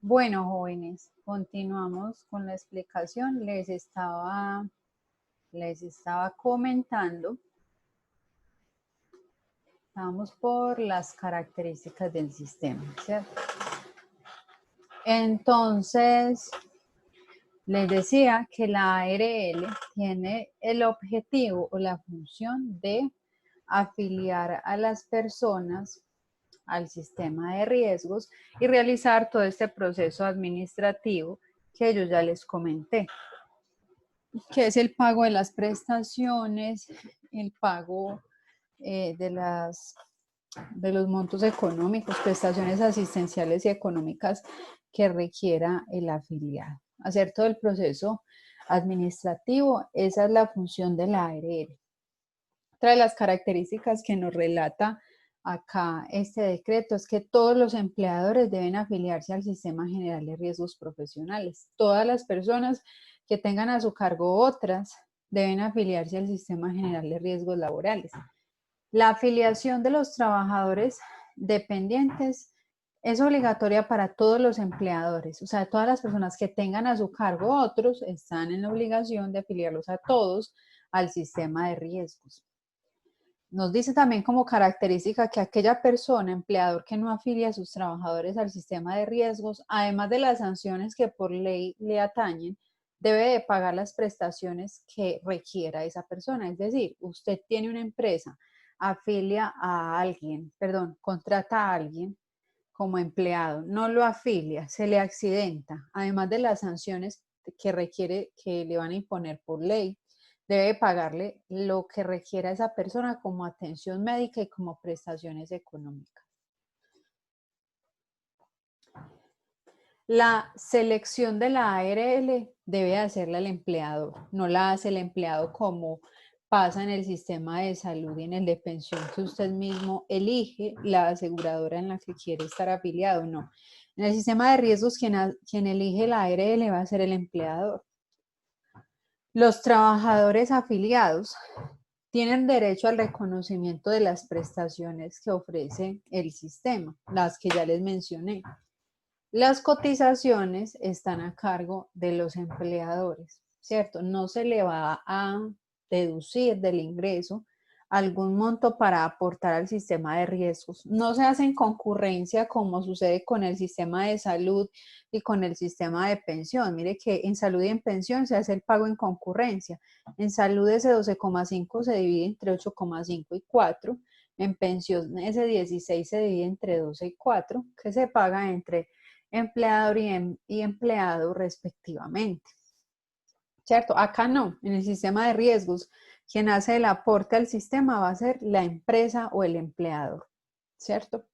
Bueno, jóvenes, continuamos con la explicación. Les estaba comentando, vamos por las características del sistema, ¿cierto? Entonces, les decía que la ARL tiene el objetivo o la función de afiliar a las personas al sistema de riesgos y realizar todo este proceso administrativo que yo ya les comenté, que es el pago de las prestaciones, el pago de los montos económicos, prestaciones asistenciales y económicas que requiera el afiliado. Hacer todo el proceso administrativo, esa es la función de la ARL. Otra de las características que nos relata acá este decreto es que todos los empleadores deben afiliarse al Sistema General de Riesgos Profesionales. Todas las personas que tengan a su cargo otras deben afiliarse al Sistema General de Riesgos Laborales. La afiliación de los trabajadores dependientes es obligatoria para todos los empleadores, o sea, todas las personas que tengan a su cargo otros están en la obligación de afiliarlos a todos al sistema de riesgos. Nos dice también como característica que aquella persona, empleador que no afilia a sus trabajadores al sistema de riesgos, además de las sanciones que por ley le atañen, debe de pagar las prestaciones que requiera esa persona. Es decir, usted tiene una empresa, afilia a alguien, perdón, contrata a alguien como empleado, no lo afilia, se le accidenta, además de las sanciones que requiere, que le van a imponer por ley, debe pagarle lo que requiera esa persona como atención médica y como prestaciones económicas. La selección de la ARL debe hacerla el empleador, no la hace el empleado como pasa en el sistema de salud y en el de pensión, que usted mismo elige la aseguradora en la que quiere estar afiliado, no. En el sistema de riesgos, quien elige la ARL va a ser el empleador. Los trabajadores afiliados tienen derecho al reconocimiento de las prestaciones que ofrece el sistema, las que ya les mencioné. Las cotizaciones están a cargo de los empleadores, ¿cierto? No se le va a deducir del ingreso algún monto para aportar al sistema de riesgos. No se hace en concurrencia como sucede con el sistema de salud y con el sistema de pensión. Mire que en salud y en pensión se hace el pago en concurrencia. En salud ese 12,5 se divide entre 8,5 y 4. En pensión ese 16 se divide entre 12 y 4, que se paga entre empleador y empleado respectivamente. ¿Cierto? Acá no, en el sistema de riesgos, quien hace el aporte al sistema va a ser la empresa o el empleador, ¿cierto?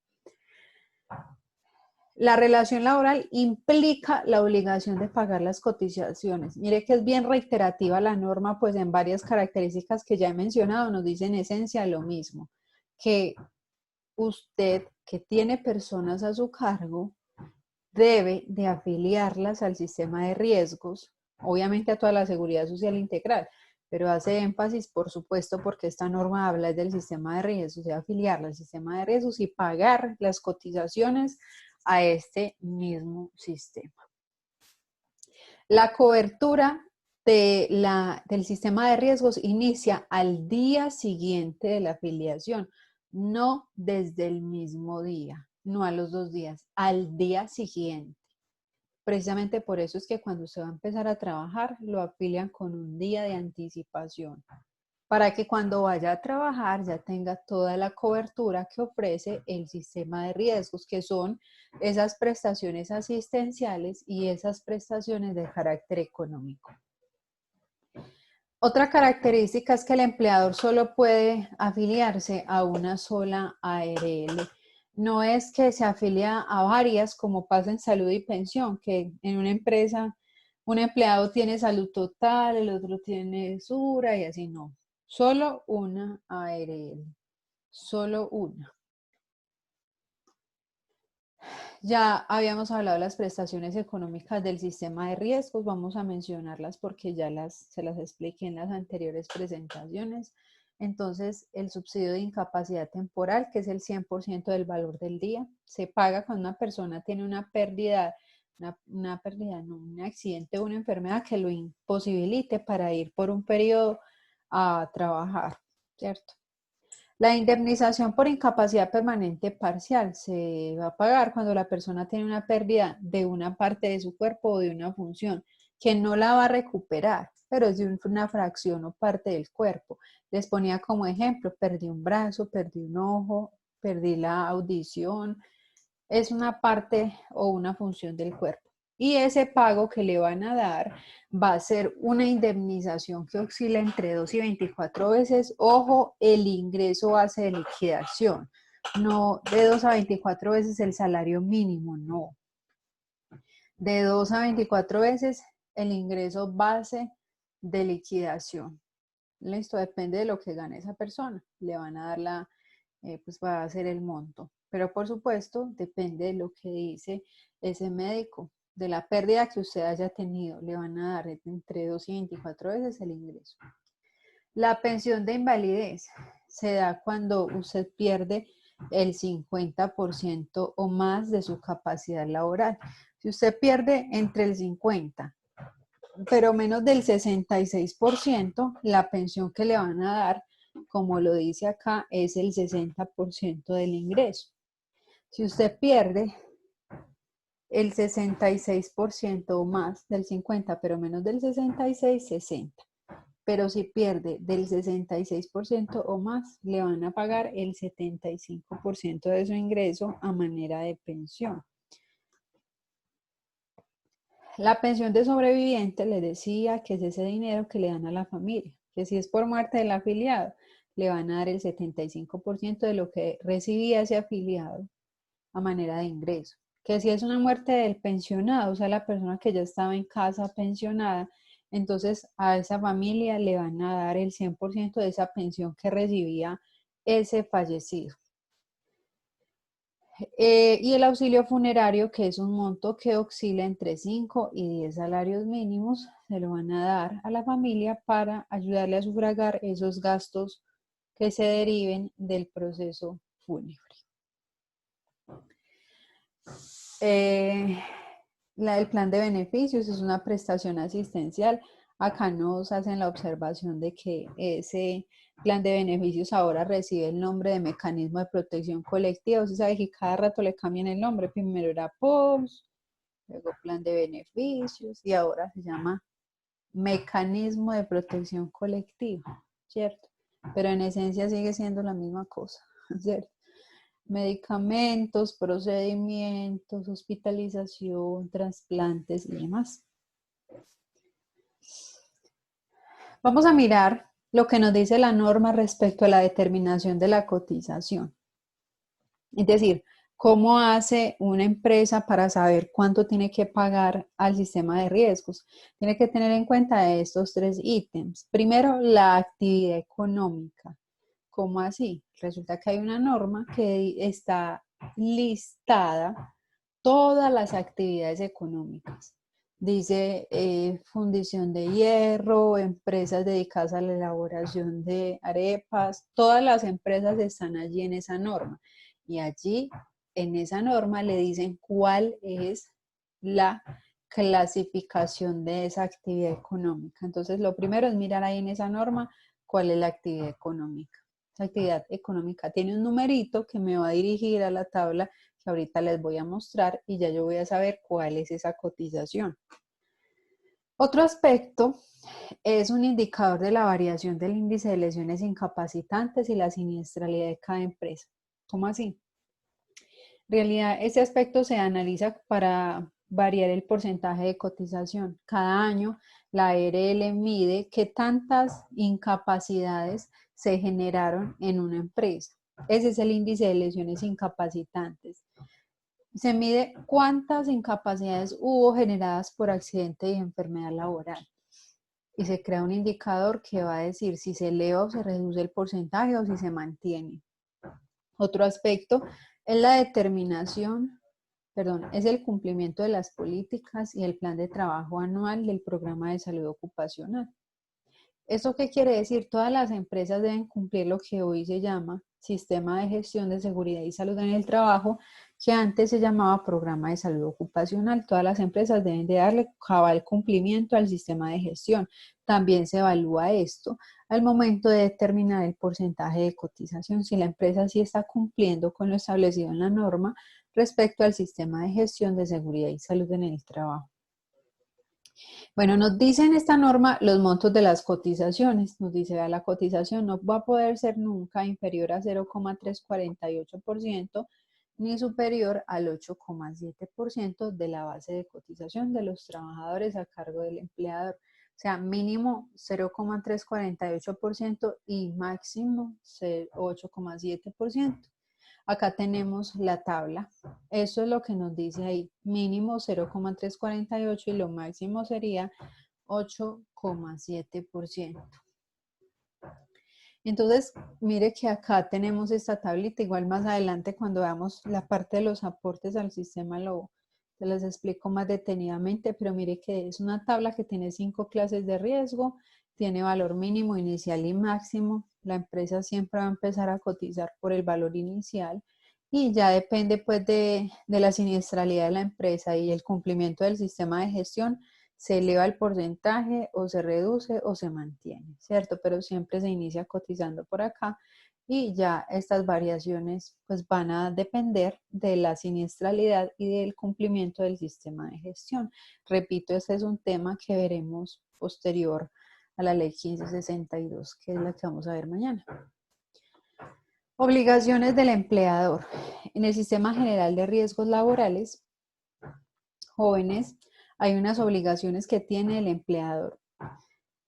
La relación laboral implica la obligación de pagar las cotizaciones. Mire que es bien reiterativa la norma, pues en varias características que ya he mencionado nos dice en esencia lo mismo, que usted que tiene personas a su cargo debe de afiliarlas al sistema de riesgos, obviamente a toda la seguridad social integral, pero hace énfasis, por supuesto, porque esta norma habla del sistema de riesgos, de afiliarla al sistema de riesgos y pagar las cotizaciones a este mismo sistema. La cobertura del sistema de riesgos inicia al día siguiente de la afiliación, no desde el mismo día, no a los 2 días, al día siguiente. Precisamente por eso es que cuando usted va a empezar a trabajar, lo afilian con un día de anticipación, para que cuando vaya a trabajar ya tenga toda la cobertura que ofrece el sistema de riesgos, que son esas prestaciones asistenciales y esas prestaciones de carácter económico. Otra característica es que el empleador solo puede afiliarse a una sola ARL. No es que se afilia a varias como pasa en salud y pensión, que en una empresa un empleado tiene salud total, el otro tiene SURA y así no. Solo una ARL, solo una. Ya habíamos hablado de las prestaciones económicas del sistema de riesgos, vamos a mencionarlas porque ya se las expliqué en las anteriores presentaciones. Entonces, el subsidio de incapacidad temporal, que es el 100% del valor del día, se paga cuando una persona tiene una pérdida una pérdida, no, un accidente o una enfermedad que lo imposibilite para ir por un periodo a trabajar, ¿cierto? La indemnización por incapacidad permanente parcial se va a pagar cuando la persona tiene una pérdida de una parte de su cuerpo o de una función que no la va a recuperar, pero es de una fracción o parte del cuerpo. Les ponía como ejemplo, perdí un brazo, perdí un ojo, perdí la audición, es una parte o una función del cuerpo. Y ese pago que le van a dar va a ser una indemnización que oscila entre 2 y 24 veces. Ojo, el ingreso base de liquidación. No de 2 a 24 veces el salario mínimo, no. De 2 a 24 veces el ingreso base de liquidación. Listo, depende de lo que gane esa persona. Le van a dar pues va a ser el monto. Pero por supuesto, depende de lo que dice ese médico, de la pérdida que usted haya tenido. Le van a dar entre 2 y 24 veces el ingreso. La pensión de invalidez se da cuando usted pierde el 50% o más de su capacidad laboral. Si usted pierde entre el 50, pero menos del 66%, la pensión que le van a dar, como lo dice acá, es el 60% del ingreso. Si usted pierde el 66% o más del 50, pero menos del 66, 60. Pero si pierde del 66% o más, le van a pagar el 75% de su ingreso a manera de pensión. La pensión de sobreviviente, les decía que es ese dinero que le dan a la familia, que si es por muerte del afiliado, le van a dar el 75% de lo que recibía ese afiliado a manera de ingreso. Que si es una muerte del pensionado, o sea, la persona que ya estaba en casa pensionada, entonces a esa familia le van a dar el 100% de esa pensión que recibía ese fallecido. Y el auxilio funerario, que es un monto que oscila entre 5 y 10 salarios mínimos, se lo van a dar a la familia para ayudarle a sufragar esos gastos que se deriven del proceso fúnebre. El plan de beneficios es una prestación asistencial. Acá nos hacen la observación de que ese plan de beneficios ahora recibe el nombre de mecanismo de protección colectiva. Usted sabe que cada rato le cambian el nombre. Primero era POS, luego plan de beneficios y ahora se llama mecanismo de protección colectiva, ¿cierto? Pero en esencia sigue siendo la misma cosa, ¿cierto? Medicamentos, procedimientos, hospitalización, trasplantes y demás. Vamos a mirar lo que nos dice la norma respecto a la determinación de la cotización. Es decir, ¿cómo hace una empresa para saber cuánto tiene que pagar al sistema de riesgos? Tiene que tener en cuenta estos 3 ítems. Primero, la actividad económica. ¿Cómo así? Resulta que hay una norma que está listada todas las actividades económicas. Dice fundición de hierro, empresas dedicadas a la elaboración de arepas, todas las empresas están allí en esa norma. Y allí, en esa norma, le dicen cuál es la clasificación de esa actividad económica. Entonces, lo primero es mirar ahí en esa norma cuál es la actividad económica. La actividad económica tiene un numerito que me va a dirigir a la tabla que ahorita les voy a mostrar y ya yo voy a saber cuál es esa cotización. Otro aspecto es un indicador de la variación del índice de lesiones incapacitantes y la siniestralidad de cada empresa. ¿Cómo así? En realidad, este aspecto se analiza para variar el porcentaje de cotización. Cada año, la ARL mide qué tantas incapacidades se generaron en una empresa. Ese es el índice de lesiones incapacitantes. Se mide cuántas incapacidades hubo generadas por accidente y enfermedad laboral. Y se crea un indicador que va a decir si se eleva o se reduce el porcentaje o si se mantiene. Otro aspecto es la determinación, es el cumplimiento de las políticas y el plan de trabajo anual del programa de salud ocupacional. ¿Esto qué quiere decir? Todas las empresas deben cumplir lo que hoy se llama Sistema de Gestión de Seguridad y Salud en el Trabajo, que antes se llamaba Programa de Salud Ocupacional. Todas las empresas deben de darle cabal cumplimiento al sistema de gestión. También se evalúa esto al momento de determinar el porcentaje de cotización, si la empresa sí está cumpliendo con lo establecido en la norma respecto al sistema de gestión de seguridad y salud en el trabajo. Bueno, nos dice en esta norma los montos de las cotizaciones. Nos dice, la cotización no va a poder ser nunca inferior a 0,348% ni superior al 8,7% de la base de cotización de los trabajadores a cargo del empleador. O sea, mínimo 0,348% y máximo 8,7%. Acá tenemos la tabla. Eso es lo que nos dice ahí. Mínimo 0,348 y lo máximo sería 8,7%. Entonces, mire que acá tenemos esta tablita. Igual más adelante cuando veamos la parte de los aportes al sistema se les explico más detenidamente, pero mire que es una tabla que tiene 5 clases de riesgo, tiene valor mínimo, inicial y máximo. La empresa siempre va a empezar a cotizar por el valor inicial y ya depende pues de la siniestralidad de la empresa y el cumplimiento del sistema de gestión, se eleva el porcentaje o se reduce o se mantiene, ¿cierto? Pero siempre se inicia cotizando por acá y ya estas variaciones pues van a depender de la siniestralidad y del cumplimiento del sistema de gestión. Repito, este es un tema que veremos posterior a la ley 1562, que es la que vamos a ver mañana. Obligaciones del empleador. En el Sistema General de Riesgos Laborales, jóvenes, hay unas obligaciones que tiene el empleador.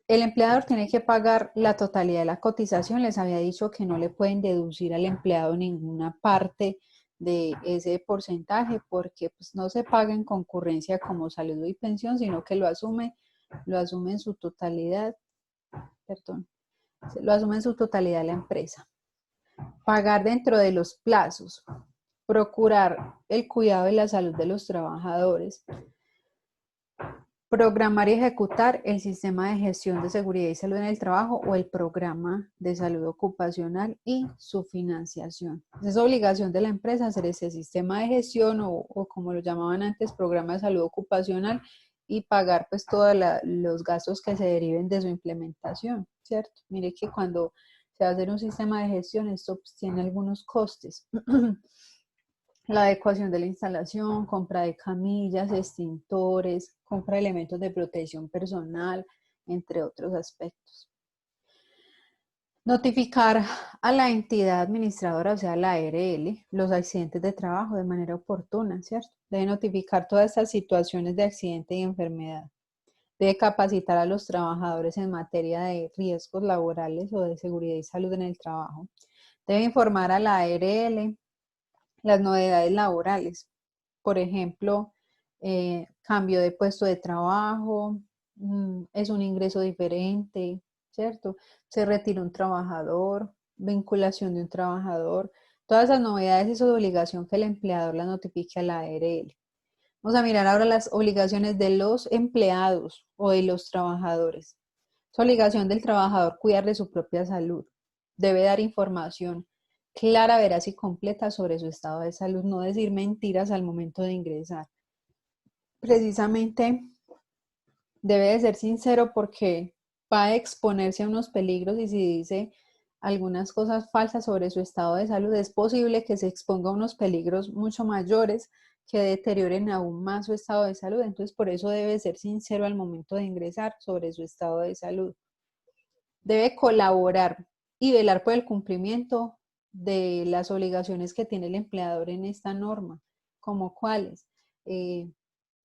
El empleador tiene que pagar la totalidad de la cotización. Les había dicho que no le pueden deducir al empleado ninguna parte de ese porcentaje porque pues, no se paga en concurrencia como saludo y pensión, sino que lo asume en su totalidad, lo asume en su totalidad la empresa. Pagar dentro de los plazos, procurar el cuidado de la salud de los trabajadores, programar y ejecutar el sistema de gestión de seguridad y salud en el trabajo o el programa de salud ocupacional y su financiación. Es obligación de la empresa hacer ese sistema de gestión o como lo llamaban antes, programa de salud ocupacional y pagar pues todos los gastos que se deriven de su implementación, ¿cierto? Mire que cuando se va a hacer un sistema de gestión, esto pues, tiene algunos costes. La adecuación de la instalación, compra de camillas, extintores, compra de elementos de protección personal, entre otros aspectos. Notificar a la entidad administradora, o sea, la ARL, los accidentes de trabajo de manera oportuna, ¿cierto? Debe notificar todas estas situaciones de accidente y enfermedad. Debe capacitar a los trabajadores en materia de riesgos laborales o de seguridad y salud en el trabajo. Debe informar a la ARL las novedades laborales. Por ejemplo, cambio de puesto de trabajo, es un ingreso diferente, ¿cierto? Se retira un trabajador, vinculación de un trabajador. Todas esas novedades es su obligación que el empleador las notifique a la ARL. Vamos a mirar ahora las obligaciones de los empleados o de los trabajadores. Es obligación del trabajador cuidar de su propia salud. Debe dar información clara, veraz y completa sobre su estado de salud, no decir mentiras al momento de ingresar. Precisamente debe de ser sincero porque va a exponerse a unos peligros y si dice algunas cosas falsas sobre su estado de salud, es posible que se exponga a unos peligros mucho mayores que deterioren aún más su estado de salud. Entonces, por eso debe ser sincero al momento de ingresar sobre su estado de salud. Debe colaborar y velar por el cumplimiento de las obligaciones que tiene el empleador en esta norma, como cuáles,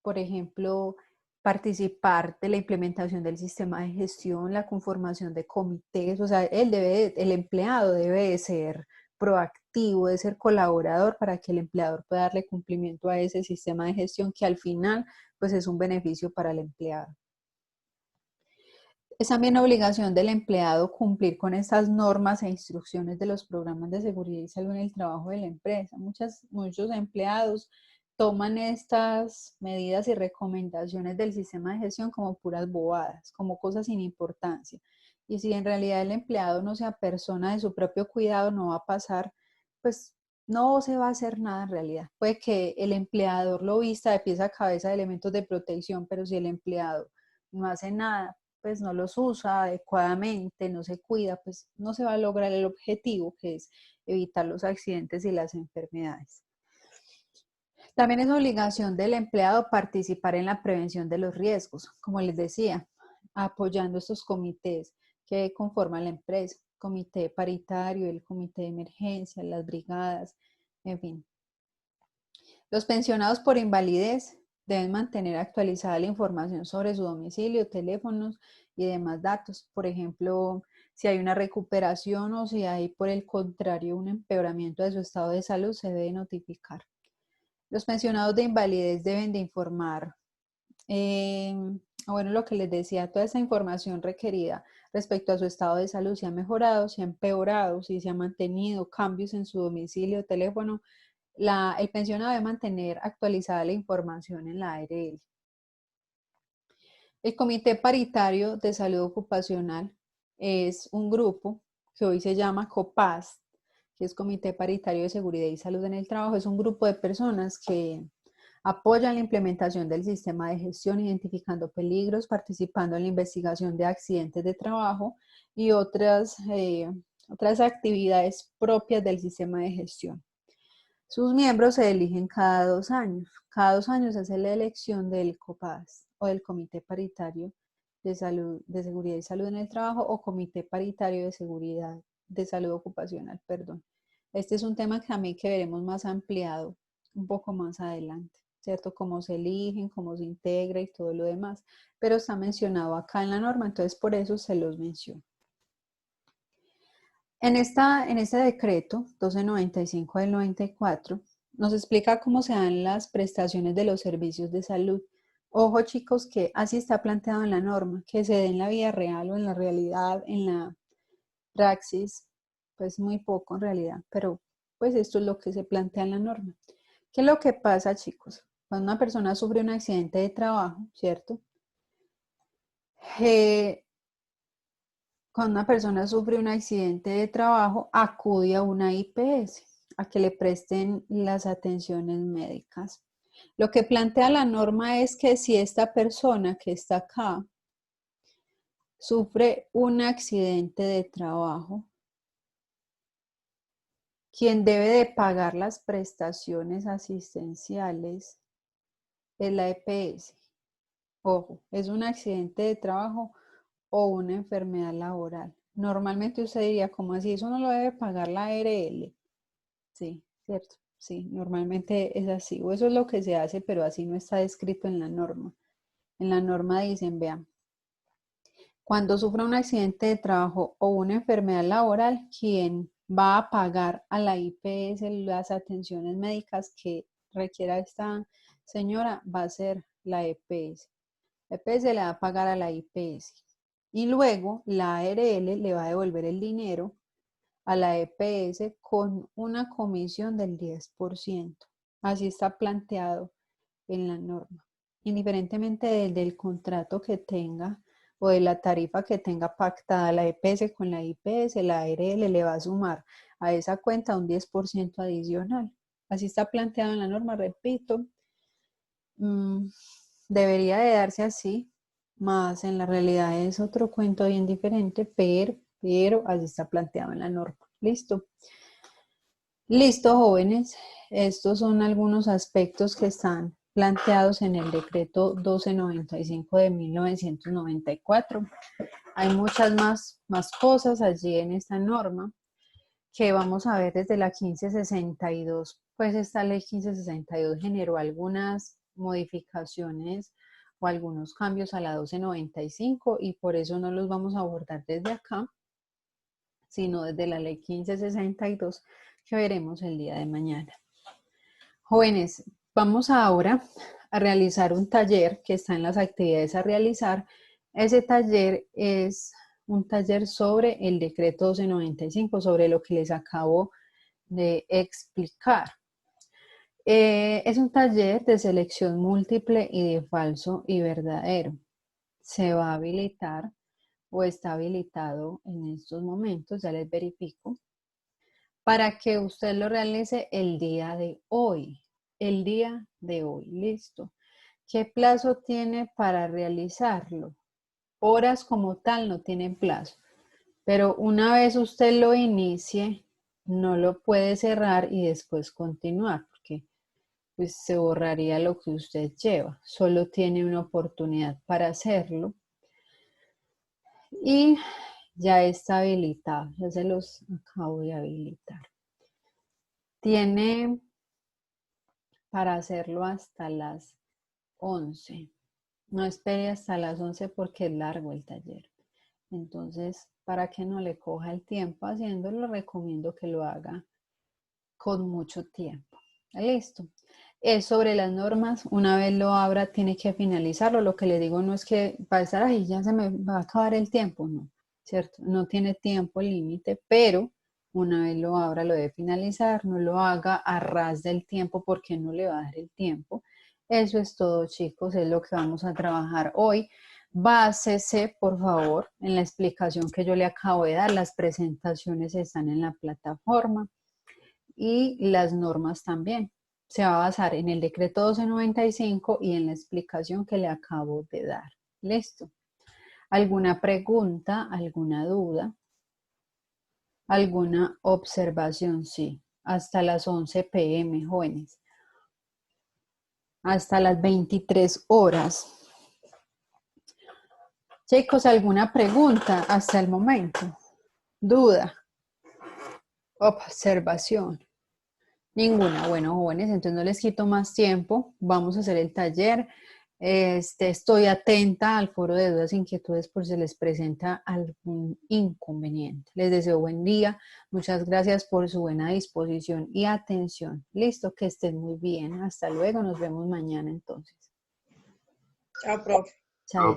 por ejemplo, participar de la implementación del sistema de gestión, la conformación de comités, o sea, el empleado debe de ser proactivo, de ser colaborador para que el empleador pueda darle cumplimiento a ese sistema de gestión que al final pues es un beneficio para el empleado. Es también obligación del empleado cumplir con estas normas e instrucciones de los programas de seguridad y salud en el trabajo de la empresa. Muchos empleados toman estas medidas y recomendaciones del sistema de gestión como puras bobadas, como cosas sin importancia. Y si en realidad el empleado no se apersona de su propio cuidado, no va a pasar, pues no se va a hacer nada en realidad. Puede que el empleador lo vista de pies a cabeza de elementos de protección, pero si el empleado no hace nada, pues no los usa adecuadamente, no se cuida, pues no se va a lograr el objetivo, que es evitar los accidentes y las enfermedades. También es obligación del empleado participar en la prevención de los riesgos, como les decía, apoyando estos comités que conforman la empresa, comité paritario, el comité de emergencia, las brigadas, en fin. Los pensionados por invalidez deben mantener actualizada la información sobre su domicilio, teléfonos y demás datos. Por ejemplo, si hay una recuperación o si hay, por el contrario, un empeoramiento de su estado de salud, se debe notificar. Los pensionados de invalidez deben de informar, bueno, lo que les decía, toda esa información requerida respecto a su estado de salud, si ha mejorado, si ha empeorado, si se ha mantenido cambios en su domicilio, teléfono. El pensionado debe mantener actualizada la información en la ARL. El Comité Paritario de Salud Ocupacional es un grupo que hoy se llama COPAS, que es Comité Paritario de Seguridad y Salud en el Trabajo. Es un grupo de personas que apoyan la implementación del sistema de gestión, identificando peligros, participando en la investigación de accidentes de trabajo y otras actividades propias del sistema de gestión. Sus miembros se eligen cada 2 años. Cada 2 años se hace la elección del COPAS o del Comité Paritario de Salud, de Seguridad y Salud en el Trabajo o Comité Paritario de Seguridad de Salud Ocupacional, perdón. Este es un tema que también que veremos más ampliado un poco más adelante, ¿cierto? Cómo se eligen, cómo se integra y todo lo demás, pero está mencionado acá en la norma, entonces por eso se los menciono. En este decreto 1295 del 94 nos explica cómo se dan las prestaciones de los servicios de salud. Ojo chicos que así está planteado en la norma, que se dé en la vida real o en la realidad, en la praxis, pues muy poco en realidad, pero pues esto es lo que se plantea en la norma. ¿Qué es lo que pasa chicos? Cuando una persona sufre un accidente de trabajo, ¿cierto? Cuando una persona sufre un accidente de trabajo, acude a una IPS a que le presten las atenciones médicas. Lo que plantea la norma es que si esta persona que está acá sufre un accidente de trabajo, quien debe de pagar las prestaciones asistenciales es la EPS. Ojo, es un accidente de trabajo o una enfermedad laboral. Normalmente usted diría, ¿cómo así? Eso no lo debe pagar la ARL. Sí, cierto. Sí, normalmente es así. O eso es lo que se hace, pero así no está descrito en la norma. En la norma dicen, vean, cuando sufra un accidente de trabajo o una enfermedad laboral, ¿quién va a pagar a la IPS las atenciones médicas que requiera esta señora? Va a ser la EPS. La EPS le va a pagar a la IPS. Y luego la ARL le va a devolver el dinero a la EPS con una comisión del 10%. Así está planteado en la norma. Indiferentemente del contrato que tenga o de la tarifa que tenga pactada la EPS con la IPS, la ARL le va a sumar a esa cuenta un 10% adicional. Así está planteado en la norma, repito. Debería de darse así, más en la realidad es otro cuento bien diferente, pero así está planteado en la norma. ¿Listo? Listo, jóvenes. Estos son algunos aspectos que están planteados en el decreto 1295 de 1994. Hay muchas más cosas allí en esta norma que vamos a ver desde la 1562. Pues esta ley 1562 generó algunas modificaciones o algunos cambios a la 1295 y por eso no los vamos a abordar desde acá, sino desde la ley 1562 que veremos el día de mañana. Jóvenes, vamos ahora a realizar un taller que está en las actividades a realizar. Ese taller es un taller sobre el decreto 1295, sobre lo que les acabo de explicar. Es un taller de selección múltiple y de falso y verdadero. Se va a habilitar o está habilitado en estos momentos, ya les verifico, para que usted lo realice el día de hoy. El día de hoy, listo. ¿Qué plazo tiene para realizarlo? Horas como tal no tienen plazo, pero una vez usted lo inicie, no lo puede cerrar y después continuar, porque pues se borraría lo que usted lleva. Solo tiene una oportunidad para hacerlo y ya está habilitado. Ya se los acabo de habilitar. Tiene para hacerlo hasta las 11. No espere hasta las 11 porque es largo el taller. Entonces, para que no le coja el tiempo haciéndolo, recomiendo que lo haga con mucho tiempo. Listo. Es sobre las normas. Una vez lo abra, tiene que finalizarlo. Lo que le digo no es que va a estar ahí, ya se me va a acabar el tiempo, no, ¿cierto? No tiene tiempo límite, pero una vez lo abra, lo debe finalizar. No lo haga a ras del tiempo porque no le va a dar el tiempo. Eso es todo, chicos. Es lo que vamos a trabajar hoy. Básese, por favor, en la explicación que yo le acabo de dar. Las presentaciones están en la plataforma y las normas también. Se va a basar en el decreto 1295 y en la explicación que le acabo de dar. ¿Listo? ¿Alguna pregunta, alguna duda, alguna observación? Sí, hasta las 11 p.m., jóvenes. Hasta las 23 horas. Chicos, ¿alguna pregunta hasta el momento? ¿Duda? ¿Observación? Ninguna. Bueno, jóvenes, entonces no les quito más tiempo. Vamos a hacer el taller. Estoy atenta al foro de dudas e inquietudes por si les presenta algún inconveniente. Les deseo buen día. Muchas gracias por su buena disposición y atención. Listo, que estén muy bien. Hasta luego. Nos vemos mañana entonces. Chao, profe. Chao.